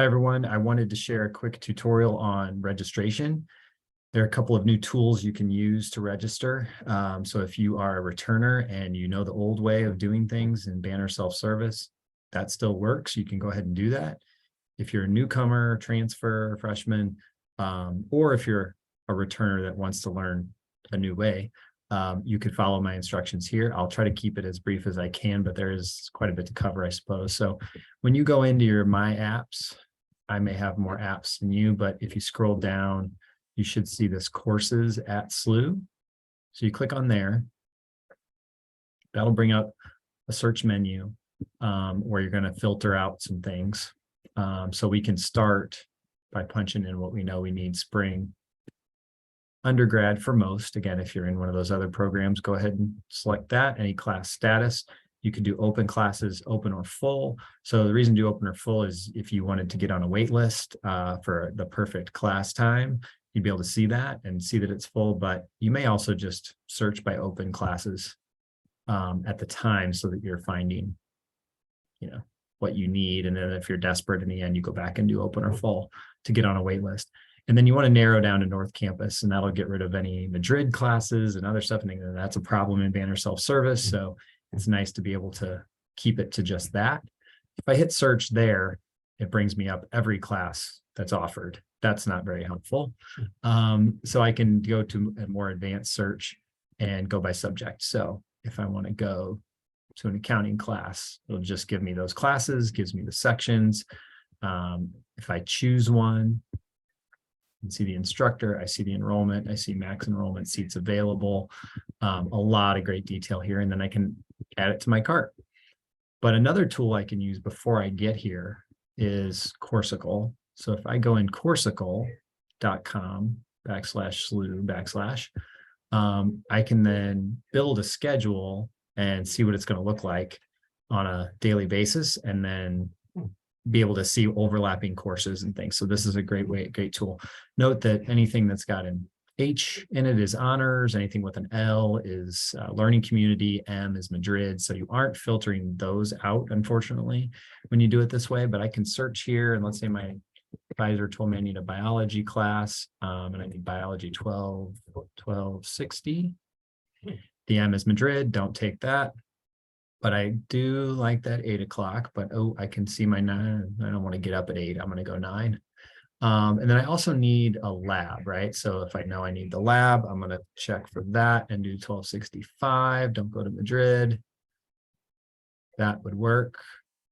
Hi, everyone. I wanted to share a quick tutorial on registration. There are a couple of new tools you can use to register. So if you are a returner and you know the old way of doing things in Banner self-service, that still works. You can go ahead and do that. If you're a newcomer, transfer, freshman, or if you're a returner that wants to learn a new way, you could follow my instructions here. I'll try to keep it as brief as I can, but there is quite a bit to cover, I suppose. So when you go into your MyApps, I may have more apps than you, but if you scroll down, you should see this Courses SLU. So you click on there. That'll bring up a search menu where you're going to filter out some things. So we can start by punching in what we know we need: spring, undergrad for most. Again, if you're in one of those other programs, go ahead and select that. Any class status. You can do open classes, open or full. So the reason to do open or full is if you wanted to get on a wait list for the perfect class time, you'd be able to see that and see that it's full. But you may also just search by open classes at the time so that you're finding, what you need. And then if you're desperate in the end, you go back and do open or full to get on a wait list. And then you want to narrow down to North Campus, and that'll get rid of any Madrid classes and other stuff. And that's a problem in Banner self-service. So it's nice to be able to keep it to just that. If I hit search there, it brings me up every class that's offered. That's not very helpful. So I can go to a more advanced search and go by subject. So if I want to go to an accounting class, it'll just give me those classes, gives me the sections. If I choose one, you can see the instructor, I see the enrollment, I see max enrollment, seats available, a lot of great detail here, and then I can add it to my cart. But another tool I can use before I get here is Coursicle. So if I go in coursicle.com/SLU/, I can then build a schedule and see what it's going to look like on a daily basis, and then be able to see overlapping courses and things. So this is a great tool. Note that anything that's got an H in it is honors, anything with an L is learning community, M is Madrid. So you aren't filtering those out, unfortunately, when you do it this way. But I can search here, and let's say my advisor told me I need a biology class, and I need biology 1260. The M is Madrid, don't take that. But I do like that 8 o'clock, but I can see my 9. I don't want to get up at 8. I'm going to go 9. And then I also need a lab, right? So if I know I need the lab, I'm going to check for that and do 1265. Don't go to Madrid. That would work.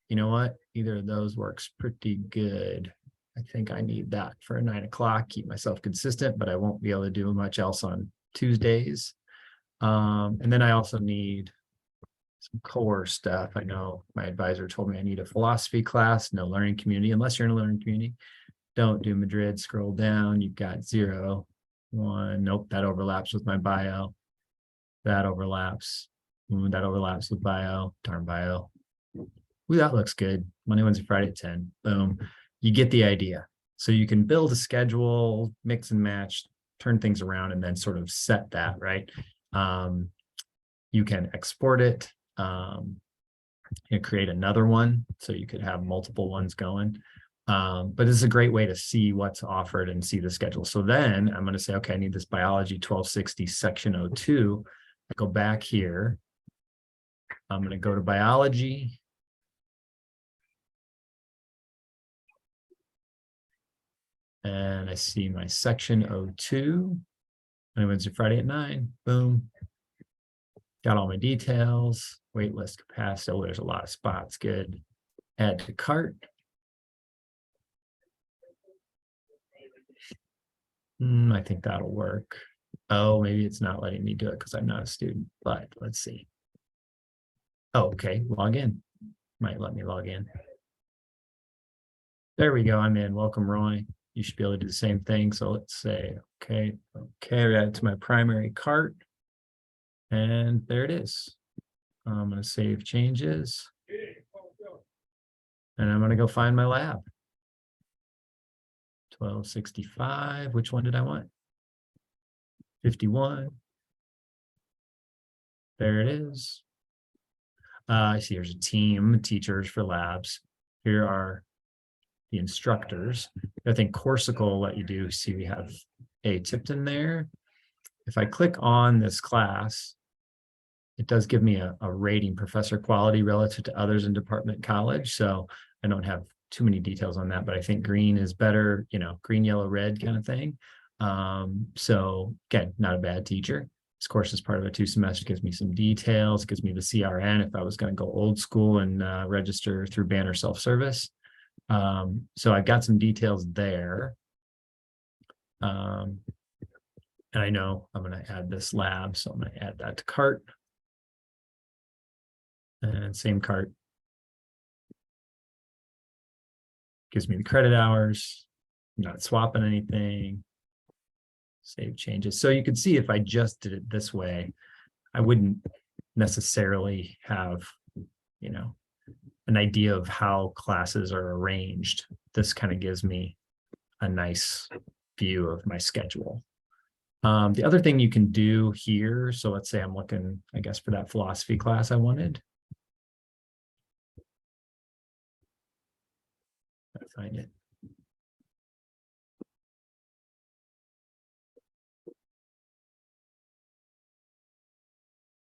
You know what? Either of those works pretty good. I think I need that for a 9 o'clock, keep myself consistent, but I won't be able to do much else on Tuesdays. And then I also need some core stuff. I know my advisor told me I need a philosophy class, no learning community. Unless you're in a learning community, don't do Madrid. Scroll down, you've got 0, 1. Nope, that overlaps with my bio. That overlaps. That overlaps with bio. Darn bio. Ooh, that looks good. Monday, Wednesday, Friday at 10. Boom. You get the idea. So you can build a schedule, mix and match, turn things around, and then sort of set that, right? You can export it. Create another one, so you could have multiple ones going. But it's a great way to see what's offered and see the schedule. So then I'm going to say, okay, I need this biology 1260 section 02. I go back here. I'm going to go to biology. And I see my section 02. Wednesday, Friday at 9. Boom. Got all my details, waitlist capacity. Oh, there's a lot of spots. Good. Add to cart. I think that'll work. Oh, maybe it's not letting me do it because I'm not a student, but let's see. Oh, okay. Log in. Might let me log in. There we go. I'm in. Welcome, Roy. You should be able to do the same thing. So let's say, okay, I add it to my primary cart. And there it is. I'm going to save changes. And I'm going to go find my lab. 1265. Which one did I want? 51. There it is. I see there's a team, teachers for labs. Here are the instructors. I think Coursicle will let you do, see we have A Tipton there. If I click on this class, it does give me a rating, professor quality relative to others in department college. So I don't have too many details on that, but I think green is better, you know, green, yellow, red kind of thing. So again, not a bad teacher. This course is part of a 2 semester, gives me some details, gives me the CRN if I was going to go old school and register through Banner self-service. So I've got some details there. And I know I'm going to add this lab, so I'm going to add that to cart. And same cart. Gives me the credit hours. I'm not swapping anything. Save changes. So you can see if I just did it this way, I wouldn't necessarily have, you know, an idea of how classes are arranged. This kind of gives me a nice view of my schedule. The other thing you can do here, so let's say I'm looking, I guess, for that philosophy class I wanted. I find it.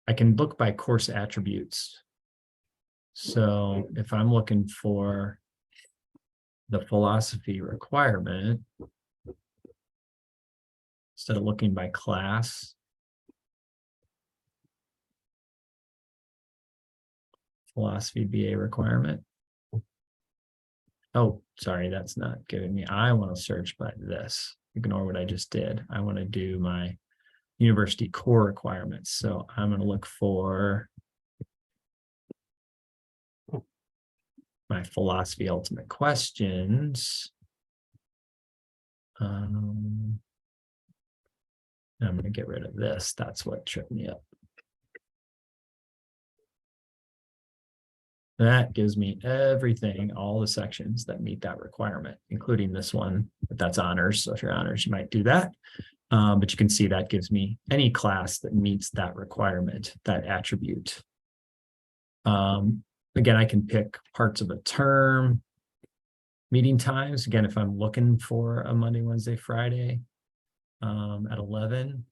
I can look by course attributes. So if I'm looking for the philosophy requirement, instead of looking by class, philosophy BA requirement. Oh, sorry, that's not giving me. I want to search by this. Ignore what I just did. I want to do my university core requirements. So I'm going to look for my philosophy ultimate questions. I'm going to get rid of this. That's what tripped me up. That gives me everything, all the sections that meet that requirement, including this one, but that's honors. So if you're honors, you might do that. But you can see that gives me any class that meets that requirement, that attribute. Again, I can pick parts of a term, meeting times. Again, if I'm looking for a Monday, Wednesday, Friday at 11,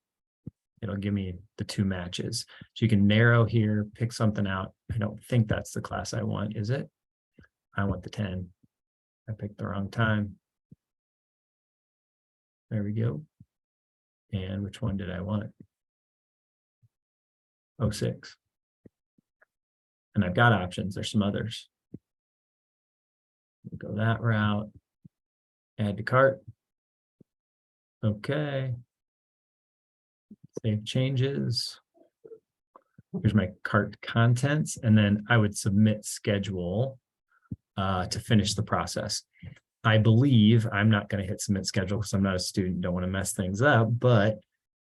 it'll give me the 2 matches. So you can narrow here, pick something out. I don't think that's the class I want, is it? I want the 10. I picked the wrong time. There we go. And which one did I want? 06. And I've got options. There's some others. We'll go that route. Add to cart. Okay. Save changes. Here's my cart contents. And then I would submit schedule to finish the process. I believe I'm not going to hit submit schedule because I'm not a student, don't want to mess things up. But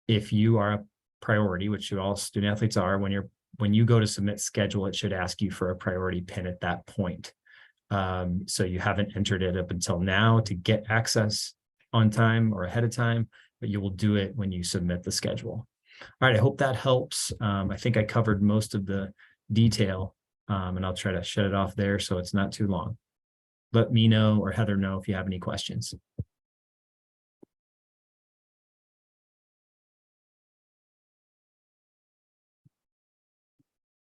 if you are a priority, which you all student athletes are, when you go to submit schedule, it should ask you for a priority pin at that point. So you haven't entered it up until now to get access on time or ahead of time, but you will do it when you submit the schedule. All right, I hope that helps. I think I covered most of the detail, and I'll try to shut it off there so it's not too long. Let me know or Heather know if you have any questions.